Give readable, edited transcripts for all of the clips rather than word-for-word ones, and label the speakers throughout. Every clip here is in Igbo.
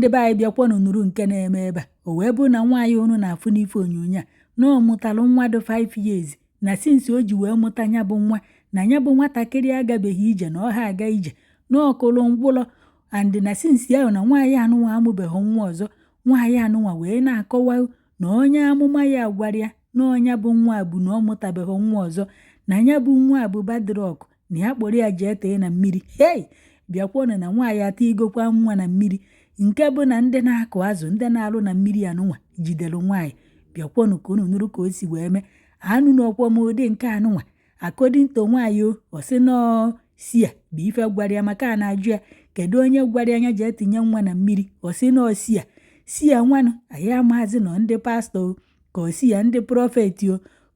Speaker 1: ndị be anyị bịakwanụ nụrụ nke na-eme ebe a. O wee bụ na nwaanyị unu na-afụ n'ife onyonyo a na ọ mụtalụ nwa dị 5 years na since o ji wee mụta nya bụ nwa na nya bụ nwatakịrị agabeghị ije na ọha aga ije na ọkụlụ ngwụlọ and na since ahụ na nwaanyị anụnwa amụbeghị nwa ọzọ. Nwaanyị anụnwa wee na-akọwa na onye amụma ya gwara ya na ọnya bụ nwa bụ na ọ mụtabeghị nwa ọzọ na nya bụ nwa bụ badrọk na ya kpọrọ ya jee tee na mmiri. Bịakwanụ na nwaanyị ata igokwa nwa na mmiri nke bụ na ndị na-akụ azụ ndị na-alụ na mmiri anụnwa jidere nwaanyị. Bịakwanụ ka unu nụrụ ka o si wee mee anụ n'ọkwọmụdị nke anụnwa according to nwaanyị o sị nọọ sia bụ ife gwara ya maka a na-ajụ ya kedu onye gwara ya jee tinye nwa na mmiri. O sị nọọ sia nwanụ anyị amaazị nọ ndị pastọ ka o si ya ndị prọfeti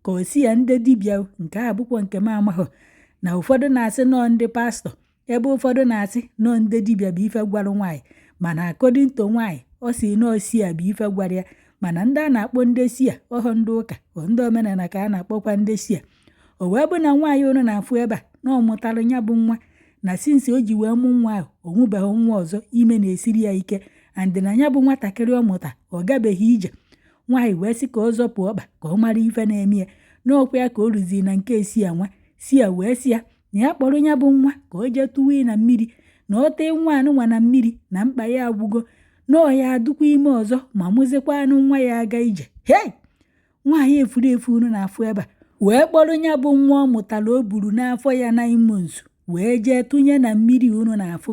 Speaker 1: ka o si ya ndị dibịa nke a bụkwa nke m amaghị na ụfọdụ na-asị nọọ ndị pastọ ebe ụfọdụ na-asị nọọ ndị dibịa bụ ife gwara nwaanyị mana according to nwaanyị ọ sị nọọ sia bụ ife gwara ya mana ndị a na-akpọ ndị sia ọhụ ndị ụka ndị omenala ka a na-akpọkwa ndị sia. O wee bụ na nwaanyị unu na-afụ ebe a na ọ mụtara ya bụ nwa na sinsi o ji wee mụ nwa ahụ o nwubeghị nwa ọzọ ime na-esiri ya ike and na ya bụ nwatakịrị ọ mụta ọ gabeghị ije. Nwaanyị wee sị ka ọ zọpụ ọkpa ka ọ mara ife na-eme ya n'okwu ya ka o ruziri na nke sia nwa sia wee sị ya na ya kpọrọ ya bụ nwa ka o jee tụwa na mmiri na ọ tee nwa anụnwa na mmiri na mkpa ya agwụgo na ọ ya adụkwa ime ọzọ ma mụzikwa anụ nwa ya aga ije. Nwaanyị efuru efu unu na-afụ ebe a wee kpọrọ ya bụ nwa ọ mụtara o buru n'afọ ya 9 months wee jee tụnye na mmiri unu na-afụ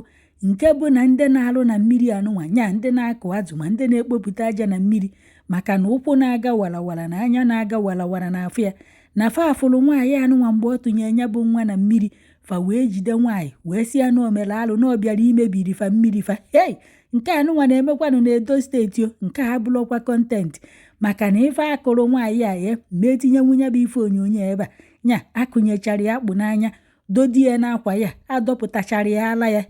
Speaker 1: nke bụ na ndị na-alụ na mmiri anụnwa nya ndị na-akụ azụ ma ndị na-ekpopụta aja na mmiri maka na ụkwụ na-aga warawara na anya na-aga warawara n'afọ ya na fa afụrụ nwaanyị anụnwa mgbe ọ tụnye ya bụ nwa na mmiri fa wee jide nwaanyị wee sị ya na omere alụ na ọ bịara imebiri fa mmiri fa. Nke anụnwa na-emekwanụ na Edo steeti nke a bụrụkwa kọntentị maka na ife akụrụ nwaanyị a ma etinye nwunye bụ ife onyonyo ebe a nya akụnyechara ya akpụ n'anya dodie n'akwa ya adọpụtachara ya ala ya.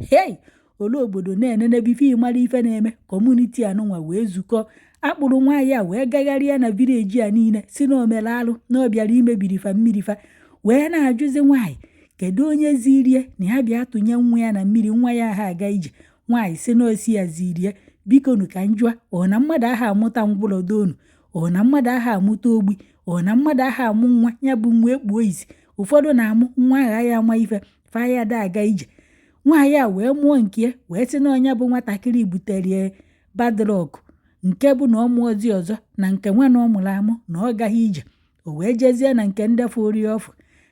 Speaker 1: Ole obodo na-enenebe ife ịmara ife na-eme kọmuniti anụnwa wee zukọ akpụrụ nwaanyị a wee gagharịa na vileji a niile si na omere alụ na ọ bịara imebiri fa mmiri fa wee na-ajụzi nwaanyị kedu onye zirie na ya bịa tụnye nwa ya na mmiri nwa ya aha aga ije. Nwaanyị si na osi ya zirie bikonu ka njụa ọ na mmadụ aha amụta ngwụlọdonu ọ na mmadụ aha amụta ogbi ọ na mmadụ aha amụ nwa ya bụ nwa ekpuo isi ụfọdụ na-amụ nwa agha ya ama ife fa ya da aga ije. Nwaanyị a wee mụọ nke wee sị na ọnya bụ nwatakịrị butere badrọk nke bụ na ọ mụọzi ọzọ na nke nwa na ọ mụrụ amụ na ọ gaghị ije. O wee jezie na nke ndefe ori ọfụ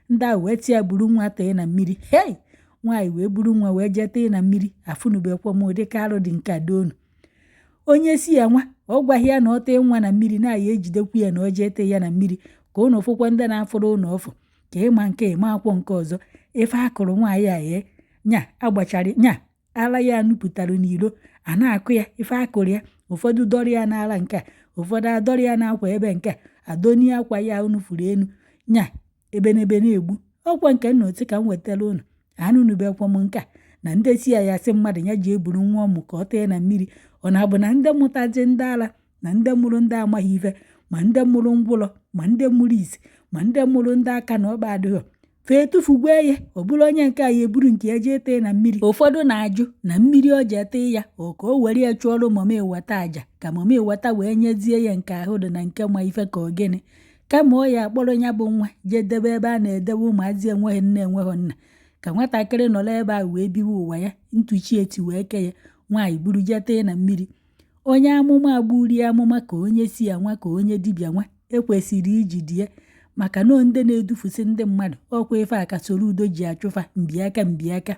Speaker 1: ndị a wee tia buru nwa tee na mmiri. Nwaanyị wee buru nwa wee jee tee na mmiri afụnubekwa m ụdịka arụ dị nke adonu. Onye si ya nwa ọ gwaghị ya na ọ tee nwa na mmiri na ya ejidekwu ya na ọ jee tee ya na mmiri ka ụnụ fụkwa ndị na-afụrụ ụnụ ọfụ ka ịma nke ịma akwọ nke ọzọ ife akụrụ nwaanyị a nya agbachara nya ala ya nupụtara n'iro a na-akụ ya ife akụrụ ya ụfọdụ dọrọ ya n'ala nke a ụfọdụ adọrọ ya n'akwa ebe nke a adoni akwa ya unu furu enu nya ebenebe na-egbu ọkwa nke nna otu ka m wetara ụnụ anụnubekwa m nke a na ndị si ya sị mmadụ ya ji eburu nwa ọmụ ka ọ tee na mmiri. Ọ na-abụ na ndị mụtazi ndị ala na ndị mụrụ ndị amaghị ife ma ndị mụrụ ngwụlọ ma ndị mụrụ isi ma ndị mụrụ ndị aka na ọba adịghị fee tụfugwe ya ọ bụrụ onye nke a ya eburu nke ya jee tee na mmiri. Ụfọdụ na-ajụ na mmiri ọ jee tee ya ọ ka o were ya chụọrọ mama eweta aja ka mama eweta wee nyezie ya nke ahụ dị na nke ma ife ka ọ gịnị kama ọ ya akpọrọ ya bụ nwa jee debe ebe a na-edebe ụmụazị enweghị nne enweghị nna ka nwatakịrị nọrọ ebe a wee biwe ụwa ya ntụchi eti wee ke ya nwaanyị buru jee tee na mmiri. Onye amụma agburi amụma ka onye si ya nwa ka onye dibịa nwa ekwesịrị ijide ya maka na ndị na-edufusi ndị mmadụ ọkwa ife a ka soro udo ji achụfa mbiaka.